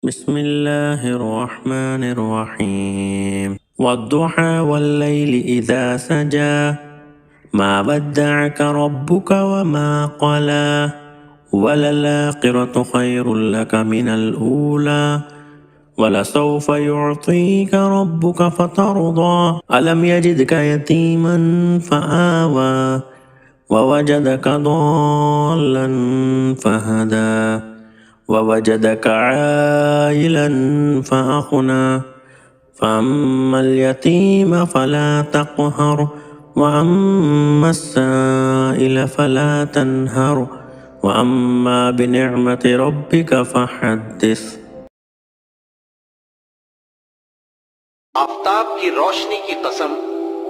بسم الله الرحمن الرحيم والضحى والليل إذا سجى ما ودعك ربك وما قلى وللآخرة خير لك من الأولى ولسوف يعطيك ربك فترضى ألم يجدك يتيما فآوى ووجدك ضالا فهدى ووجدك عائلا فأغنى فأما اليتيم فلا تقهر وأما السائل فلا تنهر وأما بنعمة ربك فحدث آفتاب کی روشنی کی قسم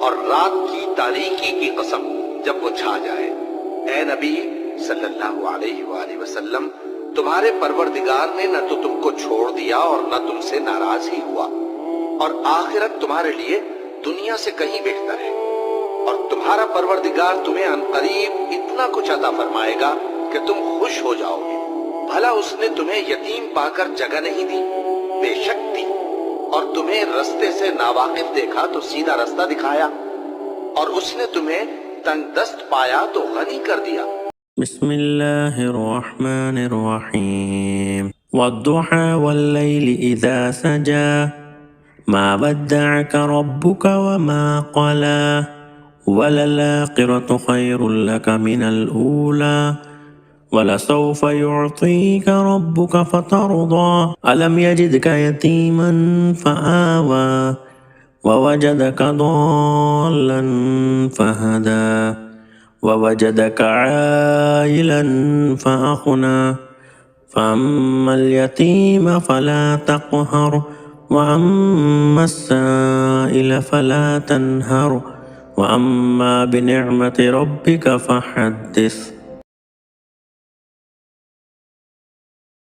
اور رات کی تاریکی کی قسم جب وہ چھا جائے، اے نبی صلی اللہ علیہ وآلہ وسلم، تمہارے پروردگار نے نہ تو تم کو چھوڑ دیا اور نہ تم سے ناراض ہی ہوا، اور آخرت تمہارے لیے دنیا سے کہیں بہتر ہے، اور تمہارا پروردگار تمہیں عنقریب اتنا کچھ عطا فرمائے گا کہ تم خوش ہو جاؤ گے۔ بھلا اس نے تمہیں یتیم پا کر جگہ نہیں دی؟ بے شک دی، اور تمہیں رستے سے ناواقف دیکھا تو سیدھا رستہ دکھایا، اور اس نے تمہیں تنگ دست پایا تو غنی کر دیا۔ بسم الله الرحمن الرحيم والضحى والليل إذا سجى ما ودعك ربك وما قلى وللآخرة خير لك من الأولى ولسوف يعطيك ربك فترضى ألم يجدك يتيما فآوى ووجدك ضالا فهدى ووجدك عائلا فأغنى فأما اليتيم فلا تقهر وأما السائل فلا تنهر وأما بنعمة ربك فحدث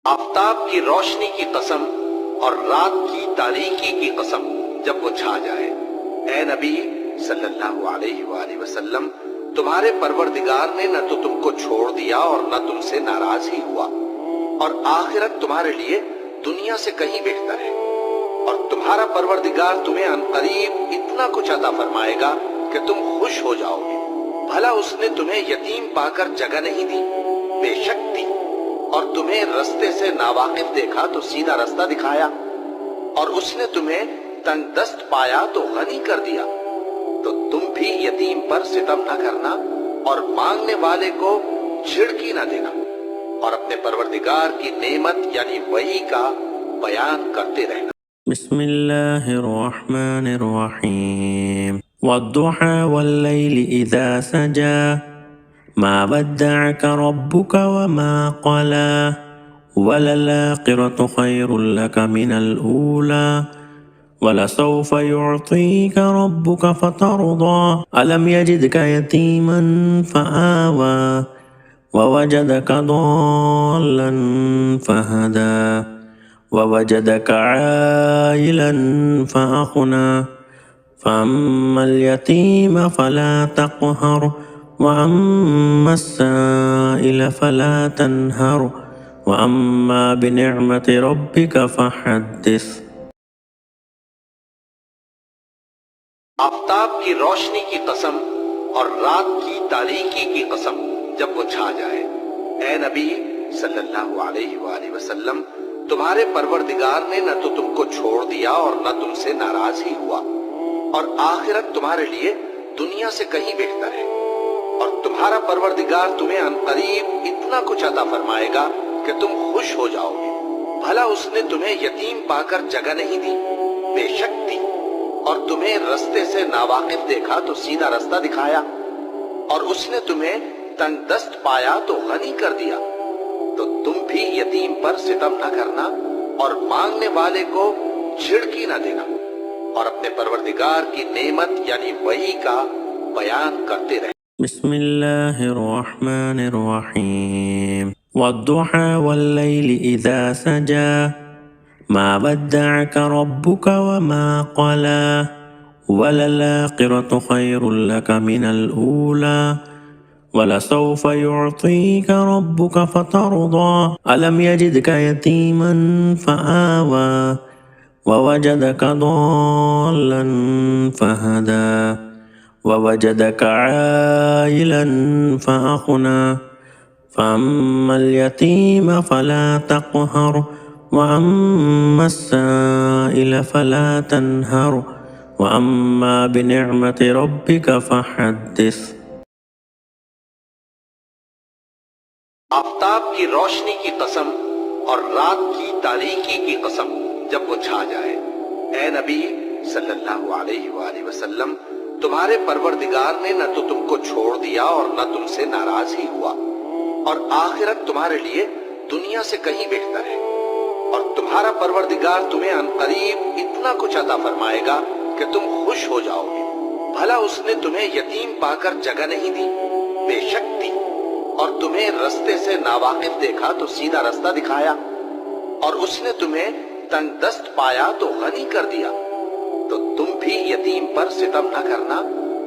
آفتاب کی روشنی کی قسم اور رات کی تاریکی کی قسم جب وہ چھا جائے، اے نبی صلی اللہ علیہ وآلہ وسلم، تمہارے پروردگار نے نہ تو تم کو چھوڑ دیا اور نہ تم سے ناراض ہی ہوا، اور آخرت تمہارے لیے دنیا سے کہیں بہتر ہے، اور تمہارا پروردگار تمہیں عنقریب اتنا کچھ عطا فرمائے گا کہ تم خوش ہو جاؤ گے۔ بھلا اس نے تمہیں یتیم پا کر جگہ نہیں دی؟ بے شک دی، اور تمہیں رستے سے ناواقف دیکھا تو سیدھا رستہ دکھایا، اور اس نے تمہیں تنگ دست پایا تو غنی کر دیا۔ تو تم بھی یتیم پر ستم نہ کرنا اور مانگنے والے کو جھڑکی نہ دینا، اور اپنے پروردگار کی نعمت یعنی وحی کا بیان کرتے رہنا۔ بسم الله الرحمن الرحيم والضحى والليل إذا سجى ما ودعك ربك وما قلى وللآخرة خير لك من الأولى ولسوف يعطيك ربك فترضى ألم يجدك يتيما فآوى ووجدك ضالا فهدى ووجدك عائلا فأغنى فأما اليتيم فلا تقهر وأما السائل فلا تنهر وأما بنعمة ربك فحدث آفتاب کی روشنی کی قسم اور رات کی تاریکی کی قسم جب وہ چھا جائے، اے نبی صلی اللہ علیہ وآلہ وسلم، تمہارے پروردگار نے نہ تو تم کو چھوڑ دیا اور نہ تم سے ناراض ہی ہوا، اور آخرت تمہارے لیے دنیا سے کہیں بہتر ہے، اور تمہارا پروردگار تمہیں عنقریب اتنا کچھ عطا فرمائے گا کہ تم خوش ہو جاؤ گے۔ بھلا اس نے تمہیں یتیم پا کر جگہ نہیں دی؟ بے شک دی، اور تمہیں رستے سے ناواقف دیکھا تو سیدھا رستہ دکھایا، اور اس نے تمہیں تنگ دست پایا تو غنی کر دیا۔ تو تم بھی یتیم پر ستم نہ کرنا اور مانگنے والے کو جھڑکی نہ دینا، اور اپنے پروردگار کی نعمت یعنی وحی کا بیان کرتے رہنا۔ بسم الله الرحمن الرحيم والضحى والليل إذا سجى ما ودعك ربك وما قلى وللآخرة خير لك من الأولى ولسوف يعطيك ربك فترضى ألم يجدك يتيما فآوى ووجدك ضالا فهدى ووجدك عائلا فأغنى فأما اليتيم فلا تقهر وأما السائل فلا تنهر وأما بنعمة ربك فحدث. آفتاب کی روشنی کی قسم اور رات کی تاریکی کی قسم جب وہ چھا جائے، اے نبی صلی اللہ علیہ وآلہ وسلم، تمہارے پروردگار نے نہ تو تم کو چھوڑ دیا اور نہ تم سے ناراض ہی ہوا، اور آخرت تمہارے لیے دنیا سے کہیں بہتر ہے، اور تمہارا پروردگار تمہیں عنقریب اتنا کچھ عطا فرمائے گا کہ تم خوش ہو جاؤ گے۔ بھلا اس نے تمہیں یتیم پا کر جگہ نہیں دی؟ بے شک دی، اور تمہیں رستے سے ناواقف دیکھا تو سیدھا رستہ دکھایا، اور اس نے تمہیں تنگ دست پایا تو غنی کر دیا، تو تم بھی یتیم پر ستم نہ کرنا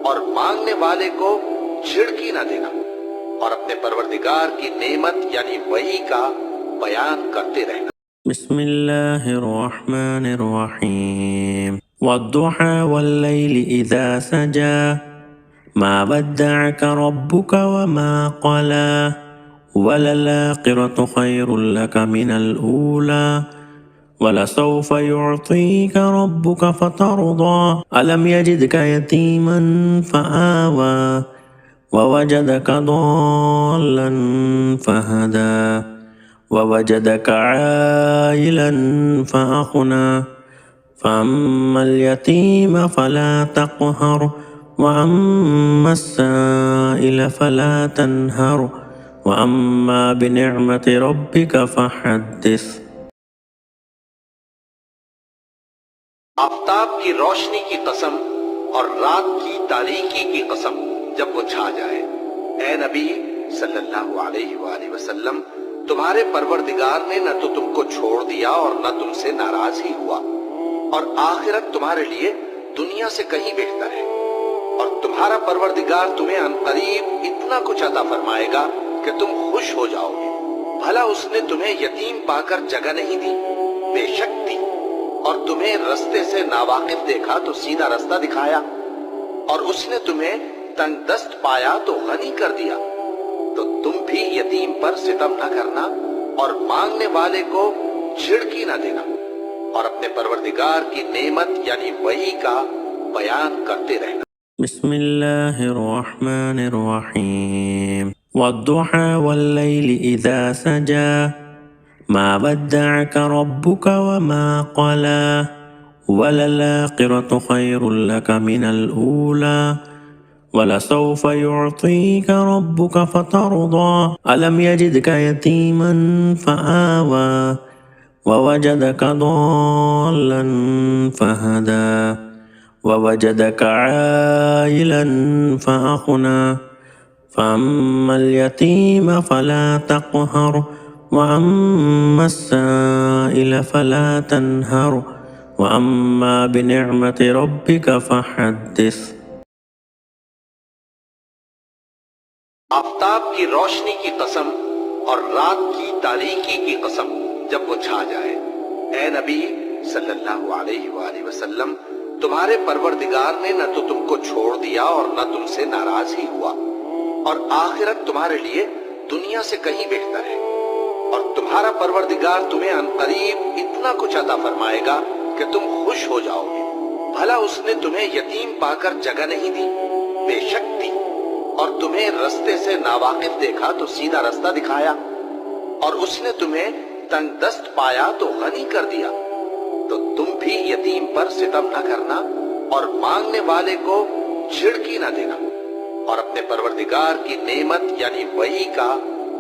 اور مانگنے والے کو جھڑکی نہ دینا، اور اپنے پروردگار کی نعمت یعنی وحی کا بیان کرتے رہنا۔ بسم اللہ الرحمن الرحیم والضحى واللیل اذا سجا ما ودعك ربك وما قلى وللآخرة خير لك من الأولى ولسوف يعطيك ربك فترضى ألم يجدك يتيما فآوى ووجدك ضالا فهدى ووجدك عائلا فأغنى فأما اليتيم فلا تقهر وأما السائل فلا تنهر وأما بنعمة ربك فحدث. آفتاب کی روشنی کی قسم اور رات کی تاریکی کی قسم جب وہ چھا جائے، اے نبی صلی اللہ علیہ وآلہ وسلم، تمہارے پروردگار نے نہ تو تم کو چھوڑ دیا اور نہ تم سے ناراض ہی ہوا، اور آخرت تمہارے لیے دنیا سے کہیں بہتر ہے، اور تمہارا پروردگار تمہیں عنقریب اتنا کچھ عطا فرمائے گا کہ تم خوش ہو جاؤ گے۔ بھلا اس نے تمہیں یتیم پا کر جگہ نہیں دی؟ بے شک دی، اور تمہیں رستے سے ناواقف دیکھا تو سیدھا رستہ دکھایا، اور اس نے تمہیں تنگ دست پایا تو غنی کر دیا، تو تم بھی یتیم پر ستم نہ کرنا اور مانگنے والے کو جھڑکی نہ دینا، اور اپنے پروردگار کی نعمت یعنی وحی کا بیان کرتے رہنا۔ بسم اللہ الرحمن الرحیم والضحى واللیل اذا سجا ما ودعك ربك وما قلى وللآخرة خير لك من الأولى ولسوف يعطيك ربك فترضى ألم يجدك يتيما فآوى ووجدك ضالا فهدى ووجدك عائلا فأغنى فأما اليتيم فلا تقهر وأما السائل فلا تنهر وأما بنعمة ربك فحدث. آفتاب کی روشنی کی قسم اور رات کی تاریکی کی قسم جب وہ چھا جائے، اے نبی صلی اللہ علیہ وآلہ وسلم، تمہارے پروردگار نے نہ تو تم کو چھوڑ دیا اور نہ تم سے ناراض ہی ہوا، اور آخرت تمہارے لیے دنیا سے کہیں بہتر ہے، اور تمہارا پروردگار تمہیں عنقریب اتنا کچھ عطا فرمائے گا کہ تم خوش ہو جاؤ گے۔ بھلا اس نے تمہیں یتیم پا کر جگہ نہیں دی؟ بے شک دی، اور تمہیں رستے سے ناواقف دیکھا تو سیدھا رستہ دکھایا، اور اس نے تمہیں تنگ دست پایا تو غنی کر دیا، تو تم بھی یتیم پر ستم نہ کرنا اور مانگنے والے کو جھڑکی نہ دینا، اور اپنے پروردگار کی نعمت یعنی وحی کا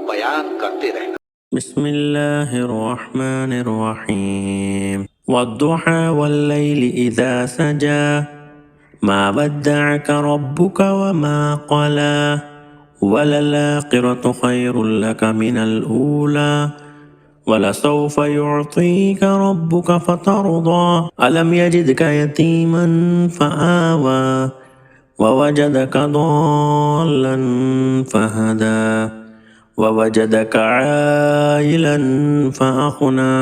بیان کرتے رہنا۔ بسم اللہ الرحمن الرحیم والضحى واللیل اذا سجا ما ودعك ربك وما قلى وللآخرة خير لك من الأولى ولسوف يعطيك ربك فترضى ألم يجدك يتيما فآوى ووجدك ضالا فهدى ووجدك عائلا فأغنى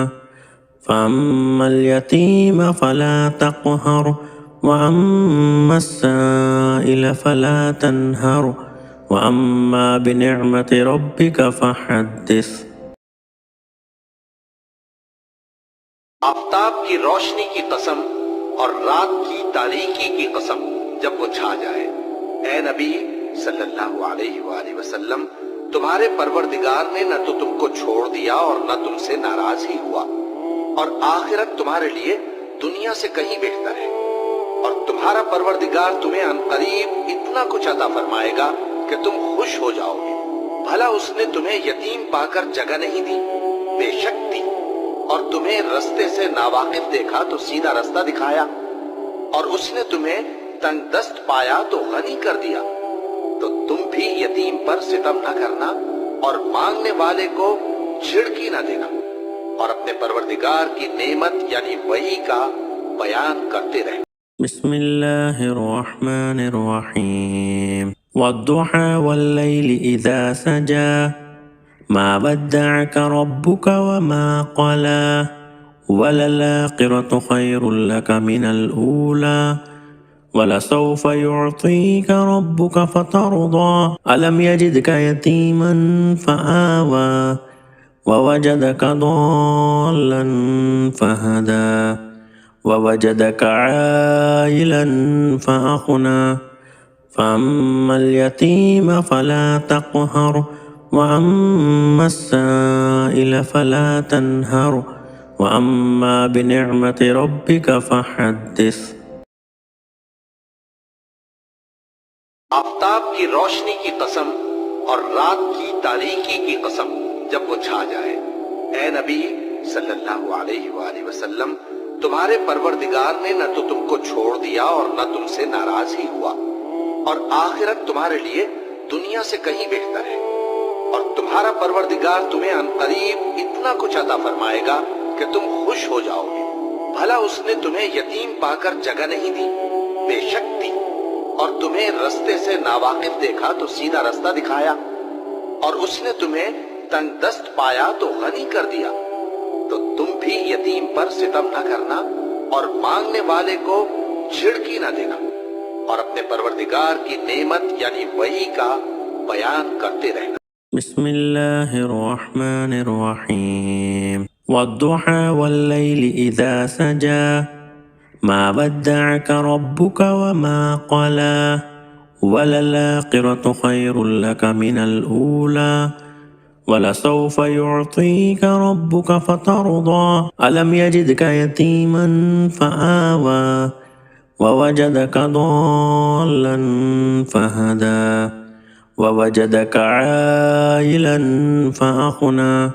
فأما اليتيم فلا تقهر وأما السائل فلا تنهر وأما بنعمة ربك فحدث. آفتاب کی روشنی کی قسم اور رات کی تاریکی کی قسم جب وہ چھا جائے، اے نبی صلی اللہ علیہ وآلہ وسلم، تمہارے پروردگار نے نہ تو تم کو چھوڑ دیا اور نہ تم سے ناراض ہی ہوا، اور آخرت تمہارے لیے دنیا سے کہیں بہتر ہے، اور تمہارا پروردگار تمہیں عنقریب اتنا کچھ عطا فرمائے گا کہ تم خوش ہو جاؤ گے۔ بھلا اس نے تمہیں یتیم پا کر جگہ نہیں دی؟ بے شک دی، اور تمہیں رستے سے ناواقف دیکھا تو سیدھا رستہ دکھایا، اور اس نے تمہیں تنگ دست پایا تو غنی کر دیا، تو تم بھی یتیم پر ستم نہ کرنا اور مانگنے والے کو جھڑکی نہ دینا، اور اپنے پروردگار کی نعمت یعنی وحی کا بیان کرتے رہنا۔ بسم اللہ الرحمن الرحیم والضحى والليل إذا سجى ما ودعك ربك وما قلى وللآخرة خير لك من الأولى ولسوف يعطيك ربك فترضى ألم يجدك يتيما فآوى ووجدك ضالا فهدى ووجدك عائلا فأغنى فأما اليتيم فلا تقهر وأما السائل فلا تنهر وأما بنعمة ربك فحدث. آفتاب کی روشنی کی قسم اور رات کی تاریکی کی قسم جب وہ چھا جائے، اے نبی صلی اللہ علیہ وآلہ وسلم، تمہارے پروردگار نے نہ تو تم کو چھوڑ دیا اور نہ تم سے ناراض ہی ہوا، اور آخرت تمہارے لیے دنیا سے کہیں بہتر ہے، اور تمہارا پروردگار تمہیں عنقریب اتنا کچھ عطا فرمائے گا کہ تم خوش ہو جاؤ گے۔ بھلا اس نے تمہیں یتیم پا کر جگہ نہیں دی؟ بے شک دی، اور تمہیں رستے سے ناواقف دیکھا تو سیدھا رستہ دکھایا، اور اس نے تمہیں تنگ دست پایا تو غنی کر دیا، تو تم بھی یتیم پر ستم نہ کرنا اور مانگنے والے کو جھڑکی نہ دینا، اور اپنے پروردگار کی نعمت یعنی وحی کا بیان کرتے رہنا۔ بسم اللہ الرحمن الرحیم والضحى والليل إذا سجى ما ودعك ربك وما قلى وللآخرة خير لك من الأولى ولسوف يعطيك ربك فترضى ألم يجدك يتيما فآوى ووجدك ضالا فهدى ووجدك عائلا فأغنى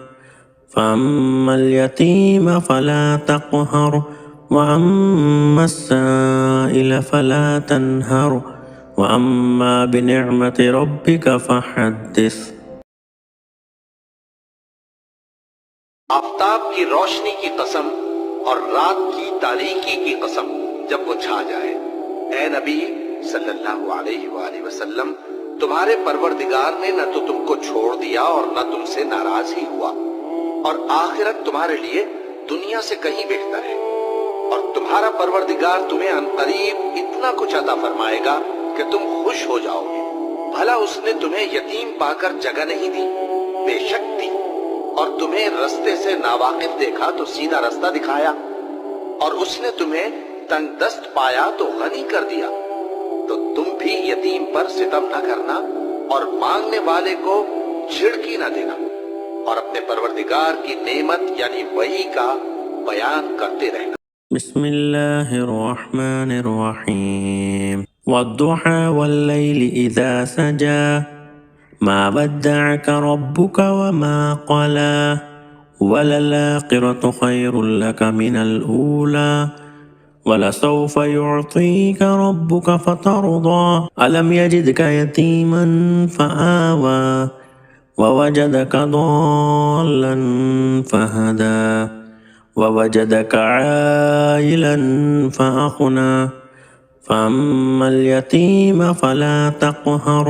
فأما اليتيم فلا تقهر وأما السائل فلا تنهر وأما بنعمة ربك فحدث. آفتاب کی روشنی کی قسم اور رات کی تاریکی کی قسم جب وہ چھا جائے، اے نبی صلی اللہ علیہ وآلہ وسلم، تمہارے پروردگار نے نہ تو تم کو چھوڑ دیا اور نہ تم سے ناراض ہی ہوا، اور آخرت تمہارے لیے دنیا سے کہیں بہتر ہے، اور تمہارا پروردگار تمہیں عنقریب اتنا کچھ عطا فرمائے گا کہ تم خوش ہو جاؤ گے۔ بھلا اس نے تمہیں یتیم پا کر جگہ نہیں دی؟ بے شک دی، اور تمہیں رستے سے ناواقف دیکھا تو سیدھا رستہ دکھایا، اور اس نے تمہیں تنگ دست پایا تو غنی کر دیا، تو تم بھی یتیم پر ستم نہ کرنا اور مانگنے والے کو جھڑکی نہ دینا، اور اپنے پروردگار کی نعمت یعنی وحی کا بیان کرتے رہنا۔ بسم اللہ الرحمن الرحیم والضحى والليل إذا سجى ما ودعك ربك وما قلى وللآخرة خير لك من الأولى ولسوف يعطيك ربك فترضى ألم يجدك يتيما فآوى ووجدك ضالا فهدى ووجدك عائلا فأغنى فأما اليتيم فلا تقهر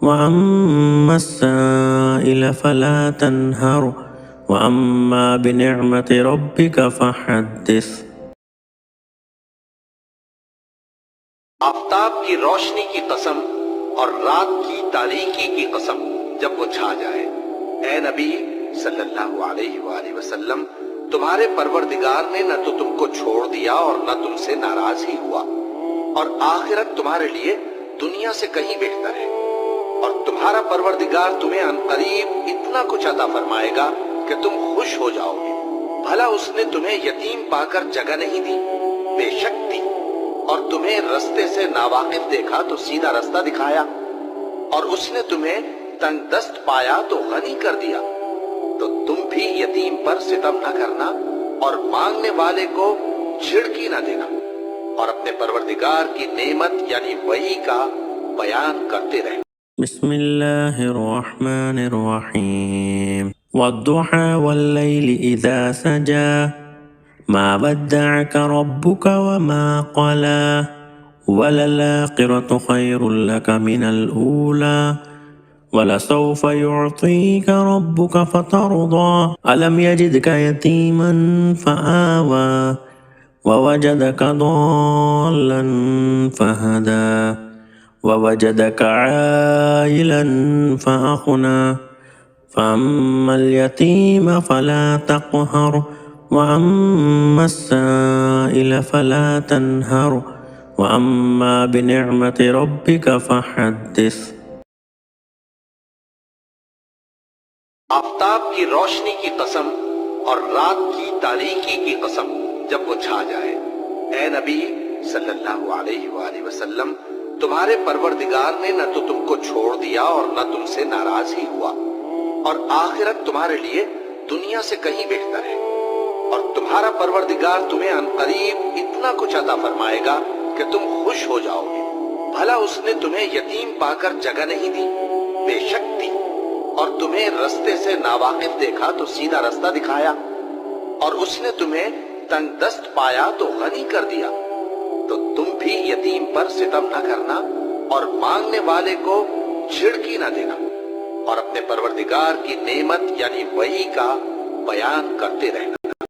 وأما السائل فلا تنهر وأما بنعمة ربك فحدث۔ آفتاب کی روشنی کی قسم اور رات کی تاریکی کی قسم جب وہ چھا جائے، اے نبی صلی اللہ علیہ وآلہ وسلم، تمہارے پروردگار نے نہ تو تم کو چھوڑ دیا اور نہ تم سے ناراض ہی ہوا، اور آخرت تمہارے لیے دنیا سے کہیں بہتر ہے، اور تمہارا پروردگار تمہیں عنقریب اتنا کچھ عطا فرمائے گا کہ تم خوش ہو جاؤ گے۔ بھلا اس نے تمہیں یتیم پا کر جگہ نہیں دی؟ بے شک دی، اور تمہیں رستے سے ناواقف دیکھا تو سیدھا رستہ دکھایا، اور اس نے تمہیں تنگ دست پایا تو غنی کر دیا۔ تو تم بھی یتیم پر ستم نہ کرنا اور مانگنے والے کو جھڑکی نہ دینا، اور اپنے پروردگار کی نعمت یعنی وحی کا بیان کرتے رہنا۔ بسم اللہ الرحمن الرحیم والضحى واللیل اذا سجا ما ودعك ربك وما قلى وللآخرة خير لك من الأولى ولسوف يعطيك ربك فترضى ألم يجدك يتيما فآوى ووجدك ضالا فهدى ووجدك عائلا فأغنى فأما اليتيم فلا تقهر وأما السائل فلا تنهر وأما بنعمة ربك فحدث۔ آفتاب کی روشنی کی قسم اور رات کی تاریکی کی قسم جب وہ چھا جائے، اے نبی صلی اللہ علیہ وآلہ وسلم، تمہارے پروردگار نے نہ تو تم کو چھوڑ دیا اور نہ تم سے ناراض ہی ہوا، اور آخرت تمہارے لیے دنیا سے کہیں بہتر ہے، اور تمہارا پروردگار تمہیں عنقریب اتنا کچھ عطا فرمائے گا کہ تم خوش ہو جاؤ گے۔ بھلا اس نے تمہیں یتیم پا کر جگہ نہیں دی؟ بے شک دی، اور تمہیں رستے سے ناواقف دیکھا تو سیدھا رستہ دکھایا، اور اس نے تمہیں تنگ دست پایا تو غنی کر دیا۔ تو تم بھی یتیم پر ستم نہ کرنا اور مانگنے والے کو جھڑکی نہ دینا، اور اپنے پروردگار کی نعمت یعنی وحی کا بیان کرتے رہنا۔